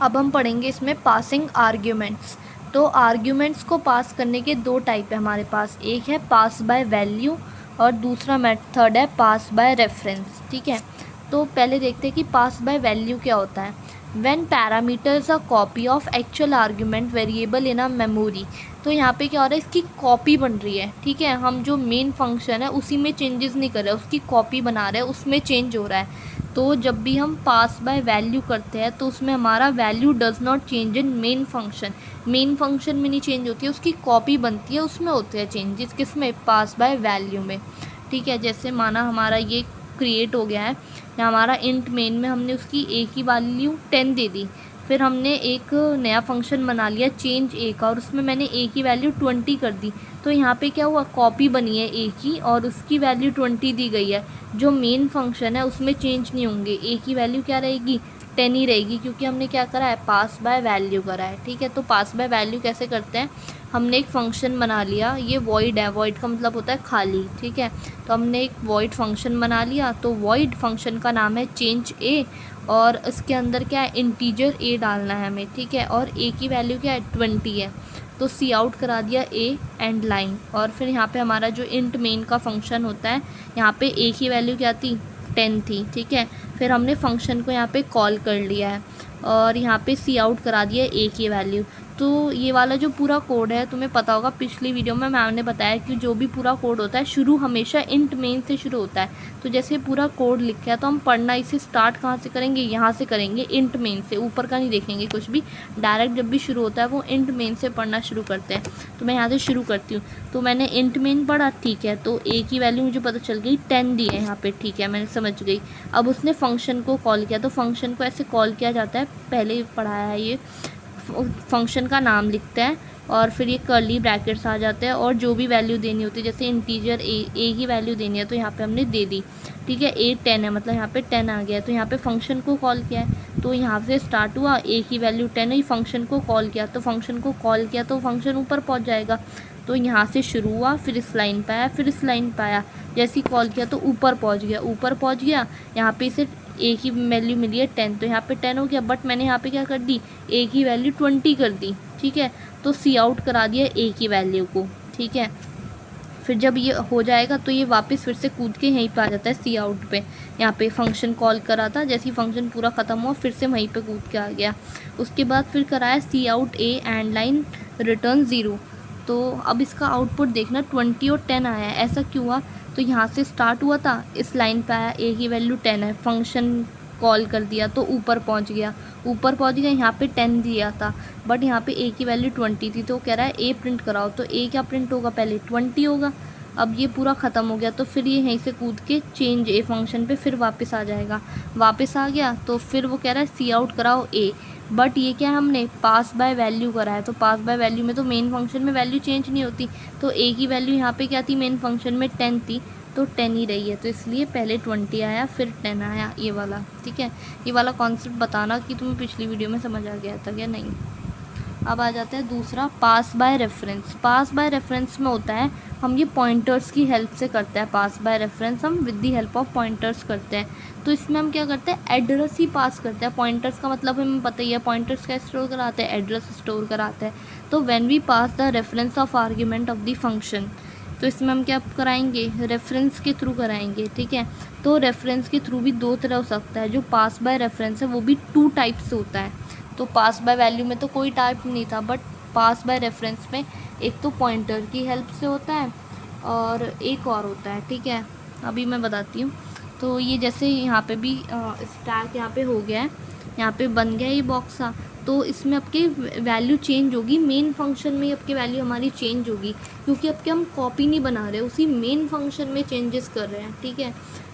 अब हम पढ़ेंगे इसमें पासिंग आर्ग्यूमेंट्स। तो आर्ग्यूमेंट्स को पास करने के दो टाइप है हमारे पास, एक है पास बाय वैल्यू और दूसरा मेथड है पास बाय रेफरेंस। ठीक है, तो पहले देखते हैं कि पास बाय वैल्यू क्या होता है। When parameters a copy of actual argument variable in a memory. तो यहाँ पे क्या हो रहा है, इसकी कॉपी बन रही है। ठीक है, हम जो मेन फंक्शन है उसी में चेंजेस नहीं कर रहे, उसकी कॉपी बना रहे हैं, उसमें चेंज हो रहा है। तो जब भी हम पास बाय वैल्यू करते हैं तो उसमें हमारा value does not change in main function. Main function में नहीं चेंज होती है, उसकी कॉपी बनती है, उसमें होते हैं चेंजेस। किस में? पास बाय वैल्यू में। ठीक है, जैसे माना हमारा ये क्रिएट हो गया है, या हमारा इंट मेन में हमने उसकी ए की वैल्यू 10 दे दी, फिर हमने एक नया फंक्शन बना लिया चेंज ए का, और उसमें मैंने ए की वैल्यू 20 कर दी। तो यहाँ पे क्या हुआ, कॉपी बनी है ए की और उसकी वैल्यू 20 दी गई है। जो मेन फंक्शन है उसमें चेंज नहीं होंगे, ए की वैल्यू क्या रहेगी, 10 ही रहेगी, क्योंकि हमने क्या करा है, पास बाय वैल्यू करा है। ठीक है, तो पास बाय वैल्यू कैसे करते हैं, हमने एक फंक्शन बना लिया, ये वॉइड है, वॉइड का मतलब होता है खाली। ठीक है, तो हमने एक वॉइड फंक्शन बना लिया, तो वॉइड फंक्शन का नाम है चेंज ए, और इसके अंदर क्या है, इंटीजर ए डालना है हमें। ठीक है, और ए की वैल्यू क्या है, 20 है, तो सी आउट करा दिया ए एंड लाइन। और फिर यहाँ पे हमारा जो इंट मेन का फंक्शन होता है, यहाँ पे ए की वैल्यू क्या थी, 10 थी। ठीक है, फिर हमने फंक्शन को यहाँ पे कॉल कर लिया है और यहाँ पे सी आउट करा दिया ए की वैल्यू। तो ये वाला जो पूरा कोड है, तुम्हें पता होगा पिछली वीडियो में मैम ने बताया कि जो भी पूरा कोड होता है शुरू हमेशा इंट मेन से शुरू होता है। तो जैसे पूरा कोड लिखा है तो हम पढ़ना इसे स्टार्ट कहाँ से करेंगे, यहाँ से करेंगे, इंट मेन से, ऊपर का नहीं देखेंगे कुछ भी। डायरेक्ट जब भी शुरू होता है वो इंट मेन से पढ़ना शुरू करते हैं। तो मैं यहाँ से शुरू करती हूँ। तो मैंने इंट मेन पढ़ा, ठीक है, तो ए की वैल्यू मुझे पता चल गई 10 दी है यहाँ पे। ठीक है, मैंने समझ गई। अब उसने फंक्शन को कॉल किया, तो फंक्शन को ऐसे कॉल किया जाता है, पहले ही पढ़ाया है ये। फंक्शन का नाम लिखते हैं और फिर ये कर्ली ब्रैकेट्स आ जाते हैं, और जो भी वैल्यू देनी होती है, जैसे इंटीजर ए की वैल्यू देनी है तो यहाँ पे हमने दे दी। ठीक है, ए 10 है, मतलब यहाँ पे 10 आ गया है, तो यहाँ पे फंक्शन को कॉल किया है, तो यहाँ से स्टार्ट हुआ, ए की वैल्यू 10 है, फंक्शन को कॉल किया, तो फंक्शन को कॉल किया तो फंक्शन ऊपर पहुँच जाएगा। तो यहाँ से शुरू हुआ, फिर इस लाइन पे आया, फिर इस लाइन पे आया, जैसे ही कॉल किया तो ऊपर पहुँच गया, ऊपर पहुँच गया। यहाँ पे इसे ए की वैल्यू मिली है 10, तो यहाँ पे 10 हो गया, बट मैंने यहाँ पे क्या कर दी, ए की वैल्यू 20 कर दी। ठीक है, तो सी आउट करा दिया ए की वैल्यू को। ठीक है, फिर जब ये हो जाएगा तो ये वापस फिर से कूद के यहीं पे आ जाता है सी आउट पे। यहाँ पे फंक्शन कॉल करा था, जैसे ही फंक्शन पूरा ख़त्म हुआ फिर से वहीं पे कूद के आ गया। उसके बाद फिर कराया C out A end line return 0। तो अब इसका आउटपुट देखना, 20 और 10 आया है, ऐसा क्यों हुआ, तो यहाँ से स्टार्ट हुआ था, इस लाइन पे आया, ए की वैल्यू 10 है, फंक्शन कॉल कर दिया तो ऊपर पहुँच गया, ऊपर पहुँच गया, यहाँ पे 10 दिया था, बट यहाँ पे ए की वैल्यू 20 थी, तो कह रहा है ए प्रिंट कराओ, तो ए क्या प्रिंट होगा, पहले 20 होगा। अब ये पूरा ख़त्म हो गया तो फिर ये यहीं से कूद के चेंज ए फंक्शन पे फिर वापस आ जाएगा। वापस आ गया तो फिर वो कह रहा है सी आउट कराओ ए, बट ये क्या हमने पास बाय वैल्यू करा है, तो पास बाय वैल्यू में तो मेन फंक्शन में वैल्यू चेंज नहीं होती, तो ए की वैल्यू यहाँ पे क्या थी, मेन फंक्शन में 10 थी, तो 10 ही रही है, तो इसलिए पहले 20 आया फिर 10 आया, ये वाला। ठीक है, ये वाला कॉन्सेप्ट बताना कि तुम्हें पिछली वीडियो में समझ आ गया था क्या नहीं। अब आ जाता है दूसरा, pass by reference. Pass by reference में होता है, हम ये पॉइंटर्स की हेल्प से करते हैं। पास बाय रेफरेंस हम with the help of pointers करते हैं। तो इसमें हम क्या करते हैं, एड्रेस ही पास करते हैं। पॉइंटर्स का मतलब हमें पता ही है, पॉइंटर्स क्या स्टोर कराते हैं, एड्रेस स्टोर कराते हैं। तो when we pass the reference of argument of the function, तो इसमें हम क्या कराएंगे, रेफरेंस के थ्रू कराएंगे। ठीक है, तो रेफरेंस के थ्रू भी दो तरह हो सकता है। जो पास बाय रेफरेंस है वो भी 2 टाइप से होता है। तो पास बाय वैल्यू में तो कोई टाइप नहीं था, बट पास बाय रेफरेंस में एक तो पॉइंटर की हेल्प से होता है और एक और होता है। ठीक है, अभी मैं बताती हूँ। तो ये जैसे यहाँ पे भी स्टैक यहाँ पे हो गया है, यहाँ पे बन गया ये बॉक्स सा, तो इसमें आपकी वैल्यू चेंज होगी, मेन फंक्शन में आपकी वैल्यू हमारी चेंज होगी, क्योंकि अब क्या हम कॉपी नहीं बना रहे, उसी मेन फंक्शन में चेंजेस कर रहे हैं। ठीक है,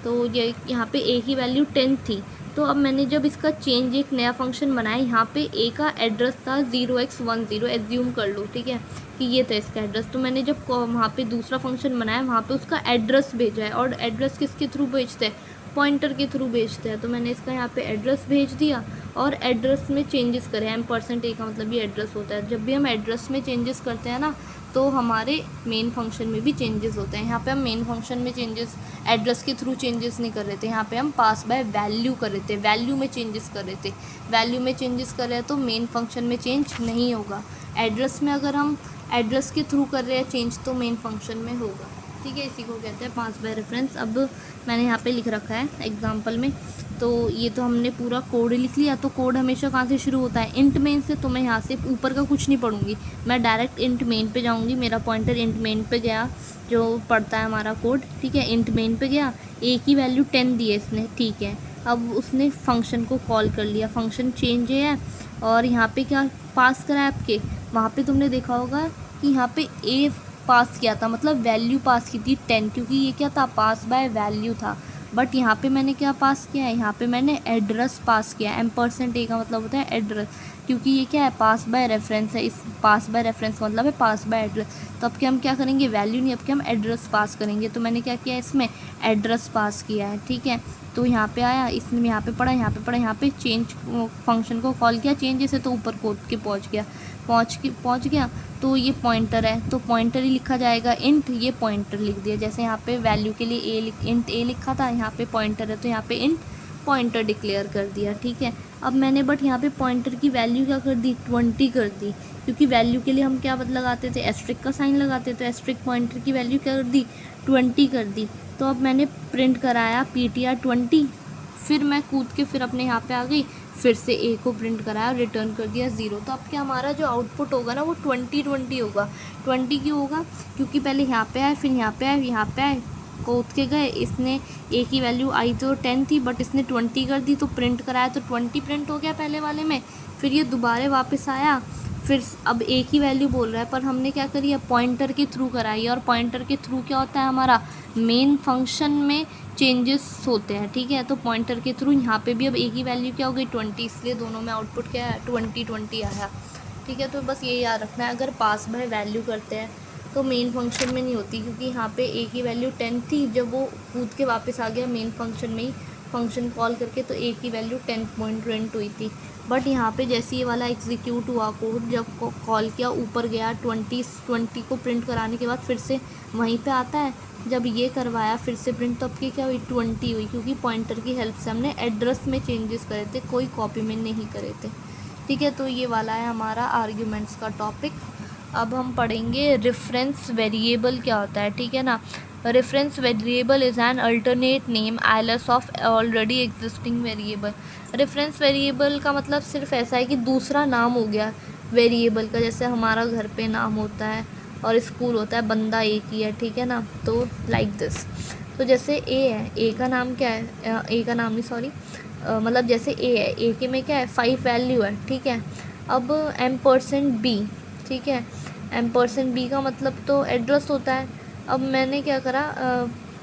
तो ये यहाँ पे ए की वैल्यू 10 थी, तो अब मैंने जब इसका चेंज एक नया फंक्शन बनाया, यहाँ पे ए का एड्रेस था 0x10, एज्यूम कर लो। ठीक है, कि ये था इसका एड्रेस, तो मैंने जब वहाँ पे दूसरा फंक्शन बनाया, वहाँ पे उसका एड्रेस भेजा है, और एड्रेस किसके थ्रू भेजते हैं, पॉइंटर के थ्रू भेजते हैं। तो मैंने इसका यहाँ पे एड्रेस भेज दिया और एड्रेस में चेंजेस करे। %a का मतलब ये एड्रेस होता है। जब भी हम एड्रेस में चेंजेस करते हैं ना, तो हमारे मेन फंक्शन में भी चेंजेस होते हैं। यहाँ पे हम मेन फंक्शन में चेंजेस एड्रेस के थ्रू चेंजेस नहीं कर रहे थे, यहाँ पे हम पास बाय वैल्यू कर रहे थे, वैल्यू में चेंजेस कर रहे थे। वैल्यू में चेंजेस कर रहे हैं तो मेन फंक्शन में चेंज नहीं होगा। एड्रेस में अगर हम एड्रेस के थ्रू कर रहे हैं चेंज तो मेन फंक्शन में होगा, ठीक है। इसी को कहते हैं पास बाय रेफरेंस। अब मैंने यहाँ पे लिख रखा है एग्जांपल में, तो ये तो हमने पूरा कोड लिख लिया। तो कोड हमेशा कहाँ से शुरू होता है, इंट मेन से। तो मैं यहाँ से ऊपर का कुछ नहीं पढ़ूंगी, मैं डायरेक्ट इंट मेन पे जाऊँगी। मेरा पॉइंटर इंट मेन पे गया, जो पढ़ता है हमारा कोड, ठीक है। इंट मेन पे गया, ए की वैल्यू 10 दी है इसने, ठीक है। अब उसने फंक्शन को कॉल कर लिया, फंक्शन चेंज है, और यहाँ पे क्या पास करा है आपके, वहाँ पे तुमने देखा होगा कि यहाँ पे ए पास किया था, मतलब वैल्यू पास की थी 10, क्योंकि ये क्या था, पास बाय वैल्यू था। बट यहाँ पे मैंने क्या पास किया है, यहाँ पे मैंने एड्रेस पास किया है। %a का मतलब होता है एड्रेस, क्योंकि ये क्या है, पास बाय रेफरेंस है। इस पास बाय रेफरेंस का मतलब है पास बाय एड्रेस। तो अब क्या हम क्या करेंगे, वैल्यू नहीं, अब क्या हम एड्रेस पास करेंगे। तो मैंने क्या किया, इसमें एड्रेस पास किया है, ठीक है। तो यहाँ पे आया, इसमें यहाँ पे पढ़ा, यहाँ पे पढ़ा, यहाँ पे चेंज फंक्शन को कॉल किया, चेंज से तो ऊपर कोड के पहुँच गया। तो ये पॉइंटर है, तो पॉइंटर ही लिखा जाएगा इंट, ये पॉइंटर लिख दिया। जैसे यहाँ पे वैल्यू के लिए इंट ए लिखा था, यहाँ पे पॉइंटर है तो यहाँ पे इंट पॉइंटर डिक्लेयर कर दिया, ठीक है। अब मैंने बट यहाँ पे पॉइंटर की वैल्यू क्या कर दी, 20 कर दी, क्योंकि वैल्यू के लिए हम क्या लगाते थे, एस्ट्रिक का साइन लगाते थे। एस्ट्रिक पॉइंटर की वैल्यू क्या कर दी, 20 कर दी। तो अब मैंने प्रिंट कराया PTR 20, फिर मैं कूद के फिर अपने यहाँ पे आ गई, फिर से ए को प्रिंट कराया और रिटर्न कर दिया 0। तो अब क्या हमारा जो आउटपुट होगा ना वो 20 होगा। 20 क्यों होगा, क्योंकि पहले यहाँ पे आए, फिर यहाँ पे आए, यहाँ पे आए, कूद के गए। इसने ए की वैल्यू आई तो 10 थी, बट इसने 20 कर दी, तो प्रिंट कराया तो 20 प्रिंट हो गया पहले वाले में। फिर ये दोबारा वापस आया, फिर अब ए की वैल्यू बोल रहा है, पर हमने क्या करी है, पॉइंटर के थ्रू कराई। और पॉइंटर के थ्रू क्या होता है, हमारा मेन फंक्शन में चेंजेस होते हैं, ठीक है। तो पॉइंटर के थ्रू यहाँ पे भी अब ए की वैल्यू क्या हो गई, 20, इसलिए दोनों में आउटपुट क्या है, 20 आया, ठीक है। तो बस ये याद रखना है, अगर पास बाय वैल्यू करते हैं तो मेन फंक्शन में नहीं होती, क्योंकि यहाँ पे ए की वैल्यू 10 थी, जब वो कूद के वापस आ गया मेन फंक्शन में ही फंक्शन कॉल करके, तो ए की वैल्यू 10 पॉइंट हुई थी। बट यहाँ पे जैसे ये वाला एग्जीक्यूट हुआ कोड, जब कॉल किया ऊपर गया, 20 को प्रिंट कराने के बाद फिर से वहीं पे आता है, जब ये करवाया फिर से प्रिंट, तो अब की क्या हुई, 20 हुई, क्योंकि पॉइंटर की हेल्प से हमने एड्रेस में चेंजेस करे थे, कोई कॉपी में नहीं करे थे, ठीक है। तो ये वाला है हमारा आर्ग्यूमेंट्स का टॉपिक। अब हम पढ़ेंगे रेफरेंस वेरिएबल क्या होता है, ठीक है ना। Reference variable is an alternate name alias of already existing variable. Reference variable का मतलब सिर्फ ऐसा है कि दूसरा नाम हो गया वेरिएबल का, जैसे हमारा घर पे नाम होता है और स्कूल होता है, बंदा एक ही है, ठीक है ना। तो लाइक दिस, तो जैसे ए है, ए का नाम क्या है, ए का नाम नहीं सॉरी, मतलब जैसे ए है, ए के में क्या है, 5 वैल्यू है, ठीक है। अब M%B, ठीक है, M%B का मतलब तो एड्रेस होता है। अब मैंने क्या करा,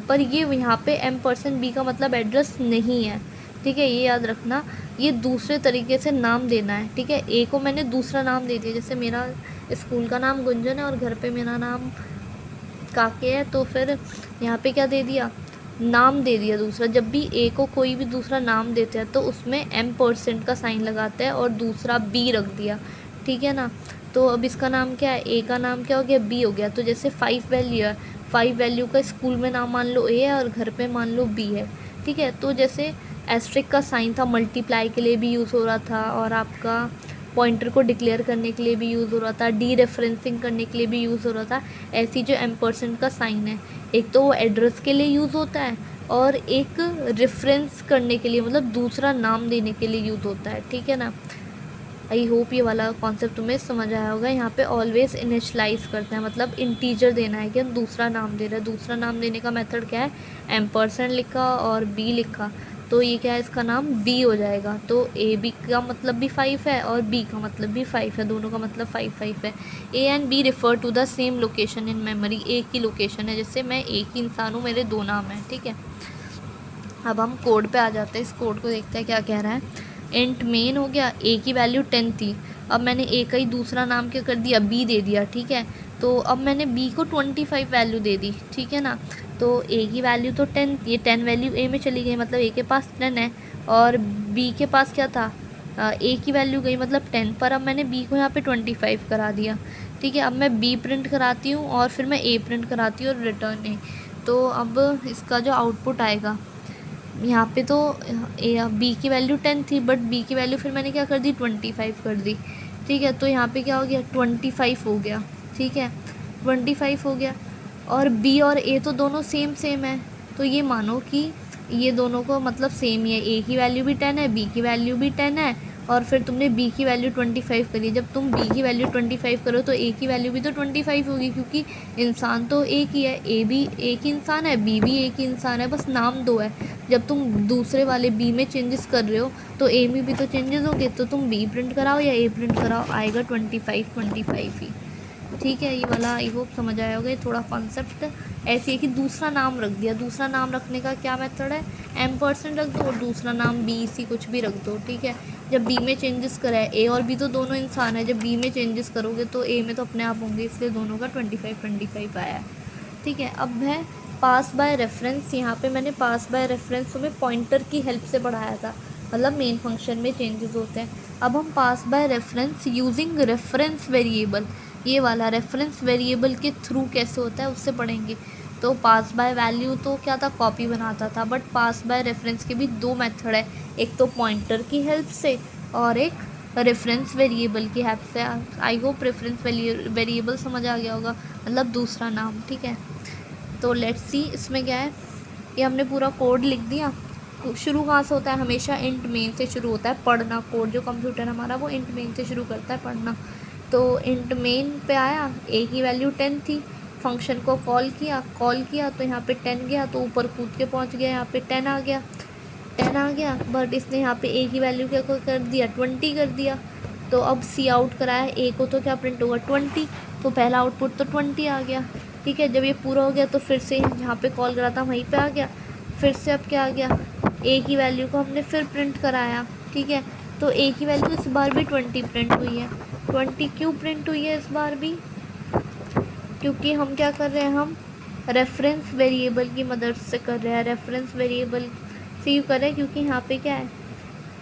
पर ये यहाँ पे M%B का मतलब एड्रेस नहीं है, ठीक है, ये याद रखना। ये दूसरे तरीके से नाम देना है, ठीक है। ए को मैंने दूसरा नाम दे दिया, जैसे मेरा स्कूल का नाम गुंजन है और घर पे मेरा नाम काके है, तो फिर यहाँ पे क्या दे दिया, नाम दे दिया दूसरा। जब भी ए को कोई भी दूसरा नाम देते हैं तो उसमें M% का साइन लगाते हैं और दूसरा B रख दिया, ठीक है ना। तो अब इसका नाम क्या है, ए का नाम क्या हो गया, B हो गया। तो जैसे 5 वैल्यू है, 5 वैल्यू का स्कूल में नाम मान लो ए है और घर पे मान लो B है, ठीक है। तो जैसे एस्ट्रिक का साइन था, मल्टीप्लाई के लिए भी यूज़ हो रहा था, और आपका पॉइंटर को डिक्लेयर करने के लिए भी यूज़ हो रहा था, डी रेफरेंसिंग करने के लिए भी यूज़ हो रहा था। ऐसी जो M% का साइन है, एक तो वो एड्रेस के लिए यूज़ होता है और एक रेफरेंस करने के लिए, मतलब दूसरा नाम देने के लिए यूज़ होता है, ठीक है ना। आई होप ये वाला कॉन्सेप्ट तुम्हें समझ आया होगा। यहाँ पे ऑलवेज इनिशलाइज करते हैं, मतलब इंटीजर देना है कि हम दूसरा नाम दे रहे हैं। दूसरा नाम देने का मेथड क्या है, M% लिखा और B लिखा, तो ये क्या है, इसका नाम B हो जाएगा। तो AB का मतलब भी 5 है और B का मतलब भी 5 है, दोनों का मतलब 5 है। A and B refer to the same location in memory, एक ही लोकेशन है, जैसे मैं एक ही इंसान हूँ, मेरे 2 नाम हैं, ठीक है। अब हम कोड पे आ जाते हैं, इस कोड को देखते हैं क्या कह रहा है। इंट मेन हो गया, ए की वैल्यू 10 थी, अब मैंने ए का ही दूसरा नाम क्या कर दिया, B दे दिया, ठीक है। तो अब मैंने B को 25 वैल्यू दे दी, ठीक है ना। तो ए की वैल्यू तो 10, ये 10 वैल्यू ए में चली गई, मतलब ए के पास 10 है और B के पास क्या था, ए की वैल्यू गई मतलब 10 पर, अब मैंने बी को यहाँ पे 25 करा दिया, ठीक है। अब मैं बी प्रिंट कराती हूँ और फिर मैं ए प्रिंट कराती हूँ और रिटर्न ए। तो अब इसका जो आउटपुट आएगा यहाँ पे तो बी की वैल्यू 10 थी, बट बी की वैल्यू फिर मैंने क्या कर दी 25 कर दी, ठीक है। तो यहाँ पे क्या हो गया 25 हो गया, ठीक है, 25 हो गया। और बी और ए तो दोनों सेम सेम है, तो ये मानो कि ये दोनों को मतलब सेम ही है, ए की वैल्यू भी 10 है, बी की वैल्यू भी 10 है, और फिर तुमने बी की वैल्यू 25 करी। जब तुम बी की वैल्यू 25 करो तो ए की वैल्यू भी तो 25 होगी, क्योंकि इंसान तो एक ही है, ए भी एक ही इंसान है, बी भी एक ही इंसान है, बस नाम दो है। जब तुम दूसरे वाले बी में चेंजेस कर रहे हो तो ए में भी तो चेंजेस होंगे, तो तुम बी प्रिंट कराओ या ए प्रिंट कराओ, आएगा 25 ही, ठीक है। ये वाला आई होप समझ आया होगा, थोड़ा कॉन्सेप्ट ऐसे है कि दूसरा नाम रख दिया। दूसरा नाम रखने का क्या मेथड है, M% रख दो और दूसरा नाम बी सी कुछ भी रख दो, ठीक है। जब बी में चेंजेस करा है, ए और बी तो दोनों इंसान है, जब बी में चेंजेस करोगे तो ए में तो अपने आप होंगे, इसलिए दोनों का 25 आया है, ठीक है। अब है पास बाय रेफरेंस। यहाँ पे मैंने पास बाय रेफरेंस में पॉइंटर की हेल्प से पढ़ाया था, मतलब मेन फंक्शन में चेंजेस होते हैं। अब हम pass by reference using reference variable, ये वाला रेफरेंस वेरिएबल के थ्रू कैसे होता है उससे पढ़ेंगे। तो पास बाय वैल्यू तो क्या था, कॉपी बनाता था, बट पास बाय रेफरेंस के भी दो मेथड है, एक तो पॉइंटर की हेल्प से और एक रेफरेंस वेरिएबल की हेल्प से। आई होप रेफरेंस वेरिएबल समझ आ गया होगा, मतलब दूसरा नाम, ठीक है। तो लेट्स सी इसमें क्या है, ये हमने पूरा कोड लिख दिया। शुरू कहाँ से होता है, हमेशा इंट मेन से शुरू होता है पढ़ना। कोड जो कंप्यूटर हमारा वो इंट मेन से शुरू करता है पढ़ना। तो इंट मेन पे आया, ए की वैल्यू 10 थी, फंक्शन को कॉल किया तो यहाँ पे 10 गया, तो ऊपर कूद के पहुँच गया, यहाँ पे 10 आ गया, बट इसने यहाँ पे ए की वैल्यू क्या कर दिया 20 कर दिया। तो अब सी आउट कराया, ए को तो क्या प्रिंट होगा 20, तो पहला आउटपुट तो 20 आ गया, ठीक है। जब ये पूरा हो गया तो फिर से जहाँ पे कॉल करा था वहीं पे आ गया, फिर से अब क्या आ गया, ए की वैल्यू को हमने फिर प्रिंट कराया, ठीक है। तो ए की वैल्यू इस बार भी 20 प्रिंट हुई है। 20 क्यों प्रिंट हुई है इस बार भी, क्योंकि हम क्या कर रहे हैं, हम रेफरेंस वेरिएबल की मदद से कर रहे हैं। रेफरेंस वेरिएबल से यूँ कर रहे हैं क्योंकि यहाँ पे क्या है,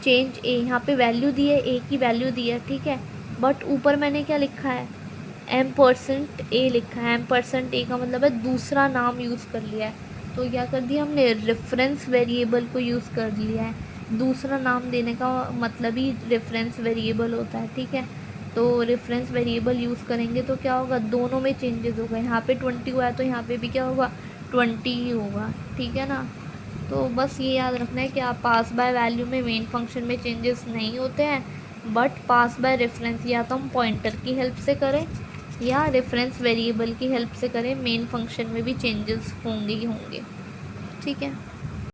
चेंज ए, यहाँ पे वैल्यू दी है, ए की वैल्यू दी है, ठीक है। बट ऊपर मैंने क्या लिखा है, M%A लिखा है। M%A का मतलब है दूसरा नाम यूज़ कर लिया है। तो क्या कर दिया हमने, रेफरेंस वेरिएबल को यूज़ कर लिया है। दूसरा नाम देने का मतलब ही रेफरेंस वेरिएबल होता है, ठीक है। तो रेफरेंस वेरिएबल यूज़ करेंगे तो क्या होगा, दोनों में चेंजेस होगा। यहाँ पे 20 हुआ है तो यहाँ पे भी क्या होगा 20 ही होगा, ठीक है ना। तो बस ये याद रखना है कि आप पास बाय वैल्यू में मेन फंक्शन में चेंजेस नहीं होते हैं, बट पास बाय रेफरेंस या तो हम पॉइंटर की हेल्प से करें या रेफरेंस वेरिएबल की हेल्प से करें, मेन फंक्शन में भी चेंजेस होंगे ही होंगे, ठीक है।